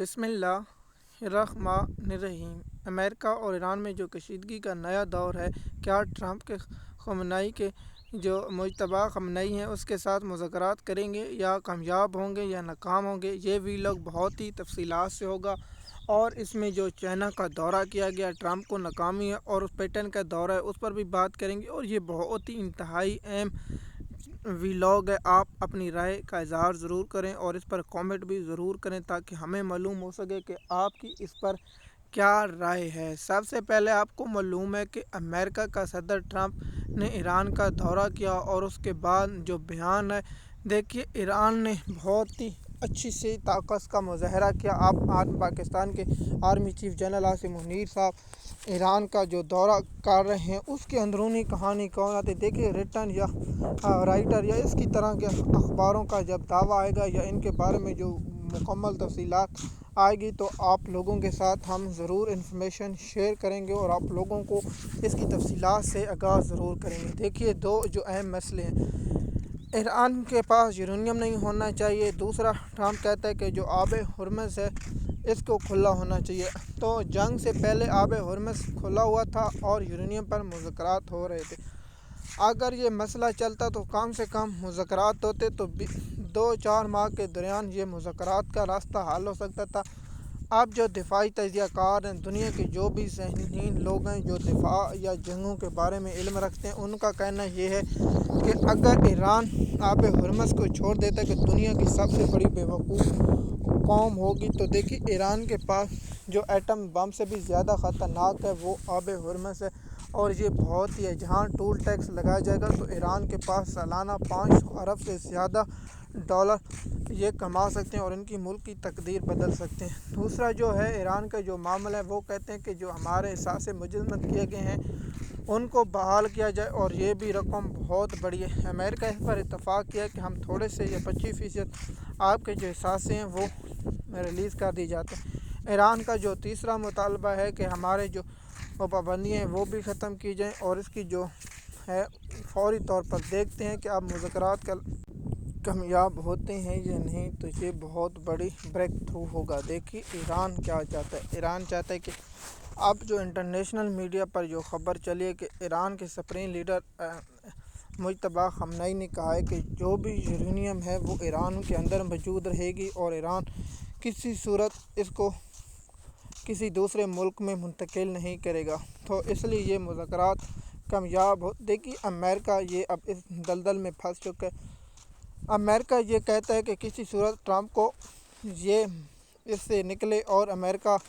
बिस्मिल्लाहिर्रहमानिर्रहीम। अमेरिका और ईरान में जो कशीदगी का नया दौर है, क्या ट्रंप के खमनई के जो मुजतबा खमनई हैं उसके साथ मुज़ाकरात करेंगे या कामयाब होंगे या नाकाम होंगे, ये वीलॉग बहुत ही तफसीलात से होगा। और इसमें जो चाइना का दौरा किया गया ट्रंप को नाकामी है और उस पैटर्न का दौरा है उस पर भी बात करेंगे। और ये बहुत ही इंतहाई अहम वीलॉग है। आप अपनी राय का इजहार ज़रूर करें और इस पर कमेंट भी ज़रूर करें ताकि हमें मालूम हो सके कि आपकी इस पर क्या राय है। सबसे पहले आपको मालूम है कि अमेरिका का सदर ट्रंप ने ईरान का दौरा किया और उसके बाद जो बयान है, देखिए ईरान ने बहुत ही अच्छी सी ताकत का मुजाहरा किया। आप आज पाकिस्तान के army chief general Asim Munir साहब ईरान का जो दौरा कर रहे हैं उसकी अंदरूनी कहानी कौन आती, देखिए रिटर्न या राइटर या इसकी तरह के अखबारों का जब दावा आएगा या इनके बारे में जो मुकम्मल तफसीलात आएगी तो आप लोगों के साथ हम ज़रूर इंफॉर्मेशन शेयर करेंगे और आप लोगों को इसकी तफसीलात से आगाह ज़रूर करेंगे। देखिए दो जो अहम मसले हैं, ईरान के पास यूरेनियम नहीं होना चाहिए। दूसरा, ट्रंप कहता है कि जो आब हुर्मुज़ है इसको खुला होना चाहिए। तो जंग से पहले आब हुर्मुज़ खुला हुआ था और यूरेनियम पर मुज़ाकरात हो रहे थे। अगर ये मसला चलता तो कम से कम मुज़ाकरात होते तो 2-4 माह के दौरान ये मुज़ाकरात का रास्ता हल हो सकता था। अब जो दिफाई तजज़ियाकार हैं, दुनिया के जो भी ज़हनीन लोग हैं जो दिफा या जंगों के बारे में इल्म रखते हैं, उनका कहना ये है कि अगर ईरान आब हुर्मुज़ को छोड़ देता है कि दुनिया की सबसे बड़ी बेवकूफ़ कौम होगी। तो देखिए ईरान के पास जो एटम बम से भी ज़्यादा ख़तरनाक है वो आब हुर्मुज़ है और ये बहुत ही है। जहाँ टूल टैक्स लगाया जाएगा तो ईरान के पास सालाना 500 अरब से ज़्यादा डॉलर ये कमा सकते हैं और इनकी मुल्क की तकदीर बदल सकते हैं। दूसरा जो है ईरान का जो मामला है, वो कहते हैं कि जो हमारे हिसाब से मुजम्मत किए गए हैं उनको बहाल किया जाए और ये भी रकम बहुत बड़ी है। अमेरिका इस पर इत्तफाक़ किया कि हम थोड़े से या 25% आपके जो हिस्से हैं वो रिलीज़ कर दी जाते हैं। ईरान का जो तीसरा मुतालबा है कि हमारे जो पाबंदियाँ हैं वो भी ख़त्म की जाएँ और इसकी जो है फौरी तौर पर देखते हैं कि अब मुज़ाकरात का कामयाब होते हैं या नहीं। तो ये बहुत बड़ी ब्रेक थ्रू होगा। देखिए ईरान क्या चाहता है, ईरान चाहता है कि अब जो इंटरनेशनल मीडिया पर जो ख़बर चली है कि ईरान के सुप्रीम लीडर मुजतबा खमनई ने कहा है कि जो भी यूरेनियम है वो ईरान के अंदर मौजूद रहेगी और ईरान किसी सूरत इसको किसी दूसरे मुल्क में मुंतकिल नहीं करेगा। तो इसलिए ये मुज़ाकरात कामयाब हो। देखिए अमेरिका ये अब इस दलदल में फंस चुका है। अमेरिका ये कहता है कि किसी सूरत ट्रंप को ये इससे निकले और अमेरिका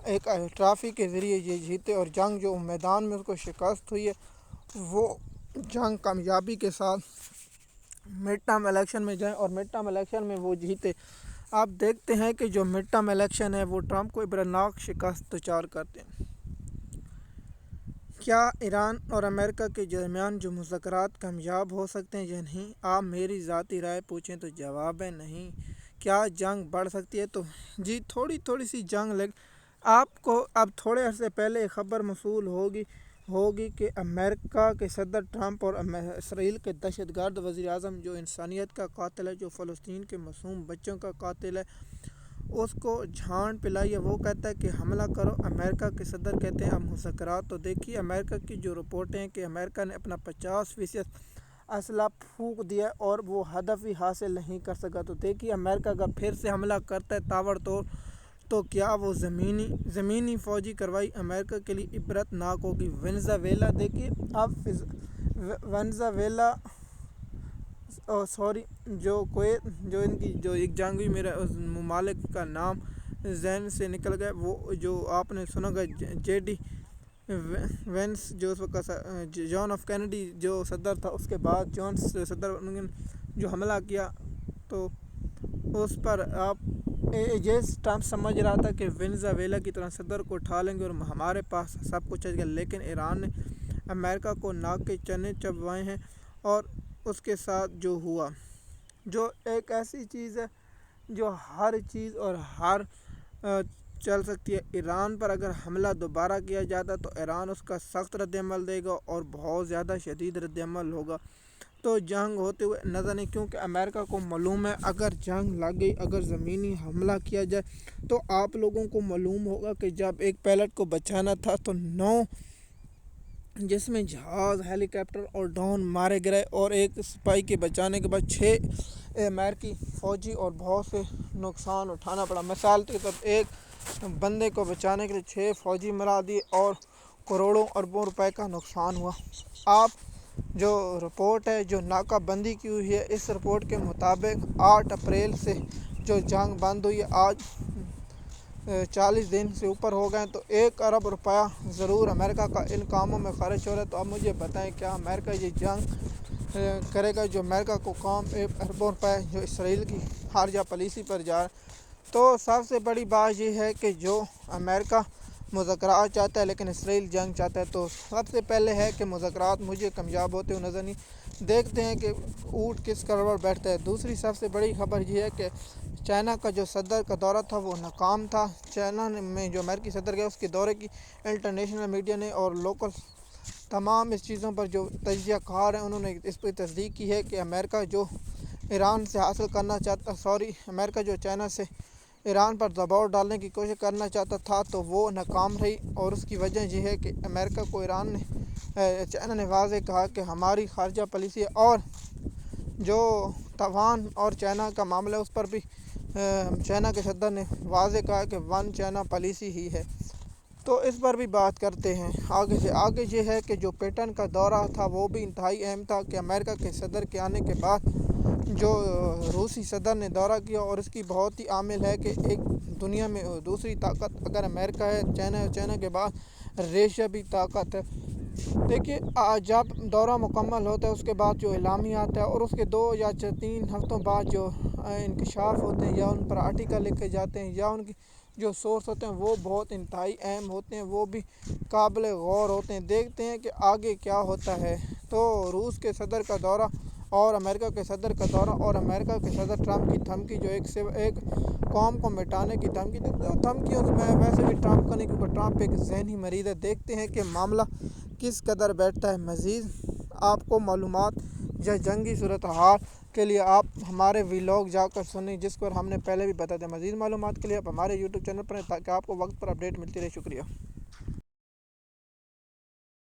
एक ट्रॉफ़ी के ज़रिए ये जीते और जंग जो मैदान में उसको शिकस्त हुई है वो जंग कामयाबी के साथ मिड टर्म इलेक्शन में जाए और मिड टर्म इलेक्शन में वो जीते। आप देखते हैं कि जो मिड टर्म इलेक्शन है वो ट्रंप को इबरनाक शिकस्त चार करते हैं। क्या ईरान और अमेरिका के दरमियान जो मुज़ाकरात कामयाब हो सकते हैं या नहीं? आप मेरी ज़ाती राय पूछें तो जवाब है नहीं। क्या जंग बढ़ सकती है? तो जी थोड़ी सी जंग लग। आपको अब थोड़े अरसे पहले ख़बर मसूल होगी कि अमेरिका के सदर ट्रंप और इसराइल के दहशतगर्द वज़ीर आज़म जो इंसानियत का कातिल है, जो फ़लस्तीन के मासूम बच्चों का कातिल है, उसको झांड पिलाई है। वो कहता है कि हमला करो। अमेरिका के सदर कहते हैं अब मुज़ाकरात। तो देखिए अमेरिका की जो रिपोर्टें हैं कि अमेरिका ने अपना 50% असला फूंक दिया और वो हदफ ही हासिल नहीं कर सका। तो देखिए अमेरिका अगर फिर से हमला करता है ताबड़तोड़ तो क्या वो ज़मीनी फ़ौजी कार्रवाई अमेरिका के लिए इबरतनाक होगी। वेनेज़ुएला देखिए अब वेनेज़ुएला सॉरी जो कोएत जो इनकी जो एक जंग हुई, मेरा उस ममालिक का नाम जहन से निकल गया, वो जो आपने सुना होगा जेडी वेंस जो उस वक्त जॉन ऑफ कैनेडी जो सदर था, उसके बाद जॉन सदर जो हमला किया तो उस पर आप ये ट्रंप समझ रहा था कि वेनेज़ुएला की तरह सदर को उठा लेंगे और हमारे पास सब कुछ है। लेकिन ईरान ने अमेरिका को नाक के चने चबवाए हैं और उसके साथ जो हुआ, जो एक ऐसी चीज़ है जो हर चीज़ और हर चल सकती है। ईरान पर अगर हमला दोबारा किया जाता तो ईरान उसका सख्त रद्दअमल देगा और बहुत ज़्यादा शदीद रद्दअमल होगा। تو جنگ ہوتے ہوئے نظر نہیں، کیونکہ امریکہ کو معلوم ہے اگر جنگ لگ گئی، اگر زمینی حملہ کیا جائے تو آپ لوگوں کو معلوم ہوگا کہ جب ایک پائلٹ کو بچانا تھا تو 9 جس میں جہاز، ہیلی کاپٹر اور ڈرون مارے گئے، اور ایک سپاہی کے بچانے کے بعد 6 امریکی فوجی اور بہت سے نقصان اٹھانا پڑا۔ مثال کے طور ایک بندے کو بچانے کے لیے 6 فوجی مرا دیے اور کروڑوں اربوں روپے کا نقصان ہوا۔ آپ جو رپورٹ ہے جو ناکہ بندی کی ہوئی ہے، اس رپورٹ کے مطابق 8 اپریل سے جو جنگ بند ہوئی ہے، آج 40 دن سے اوپر ہو گئے، تو 1 ارب روپیہ ضرور امریکہ کا ان کاموں میں خرچ ہو رہا ہے۔ تو اب مجھے بتائیں کیا امریکہ یہ جنگ کرے گا؟ جو امریکہ کو کام اربوں روپے جو اسرائیل کی خارجہ پالیسی پر جا رہا ہے۔ تو سب سے بڑی بات یہ ہے کہ جو امریکہ مذاکرات چاہتا ہے لیکن اسرائیل جنگ چاہتا ہے، تو سب سے پہلے ہے کہ مذاکرات مجھے کامیاب ہوتے ہوئے نظر نہیں، دیکھتے ہیں کہ اونٹ کس کروڑ بیٹھتا ہے۔ دوسری سب سے بڑی خبر یہ ہے کہ چائنا کا جو صدر کا دورہ تھا وہ ناکام تھا۔ چائنا میں جو امریکی صدر گیا، اس کے دورے کی انٹرنیشنل میڈیا نے اور لوکل تمام اس چیزوں پر جو تجزیہ کار ہیں انہوں نے اس پہ تصدیق کی ہے کہ امریکہ جو ایران سے حاصل کرنا چاہتا امریکہ جو چائنا سے ایران پر دباؤ ڈالنے کی کوشش کرنا چاہتا تھا تو وہ ناکام رہی، اور اس کی وجہ یہ ہے کہ امریکہ کو چائنا نے واضح کہا کہ ہماری خارجہ پالیسی اور جو تائیوان اور چائنا کا معاملہ اس پر بھی چائنا کے صدر نے واضح کہا کہ ون چائنا پالیسی ہی ہے۔ تو اس پر بھی بات کرتے ہیں آگے یہ ہے کہ جو پیٹن کا دورہ تھا وہ بھی انتہائی اہم تھا کہ امریکہ کے صدر کے آنے کے بعد جو روسی صدر نے دورہ کیا، اور اس کی بہت ہی عامل ہے کہ ایک دنیا میں دوسری طاقت اگر امریکہ ہے، چائنا کے بعد رشیا بھی طاقت ہے۔ دیکھیے جب دورہ مکمل ہوتا ہے اس کے بعد جو اعلامیہ آتا ہے، اور اس کے 2 یا 3 ہفتوں بعد جو انکشاف ہوتے ہیں یا ان پر آرٹیکل لکھے جاتے ہیں یا ان کی جو سورس ہوتے ہیں وہ بہت انتہائی اہم ہوتے ہیں، وہ بھی قابل غور ہوتے ہیں۔ دیکھتے ہیں کہ آگے کیا ہوتا ہے۔ تو روس کے صدر کا دورہ اور امریکہ کے صدر کا دورہ، اور امریکہ کے صدر ٹرمپ کی دھمکی جو ایک قوم کو مٹانے کی دھمکی اس میں ویسے بھی ٹرمپ کا نہیں، کیونکہ ٹرمپ ایک ذہنی مریض ہے۔ دیکھتے ہیں کہ معاملہ کس قدر بیٹھتا ہے۔ مزید آپ کو معلومات یا جنگی صورتحال کے لیے آپ ہمارے ویلاگ جا کر سنیں، جس پر ہم نے پہلے بھی بتا دیا۔ مزید معلومات کے لیے آپ ہمارے یوٹیوب چینل پر ہیں تاکہ آپ کو وقت پر اپڈیٹ ملتی رہے۔ شکریہ۔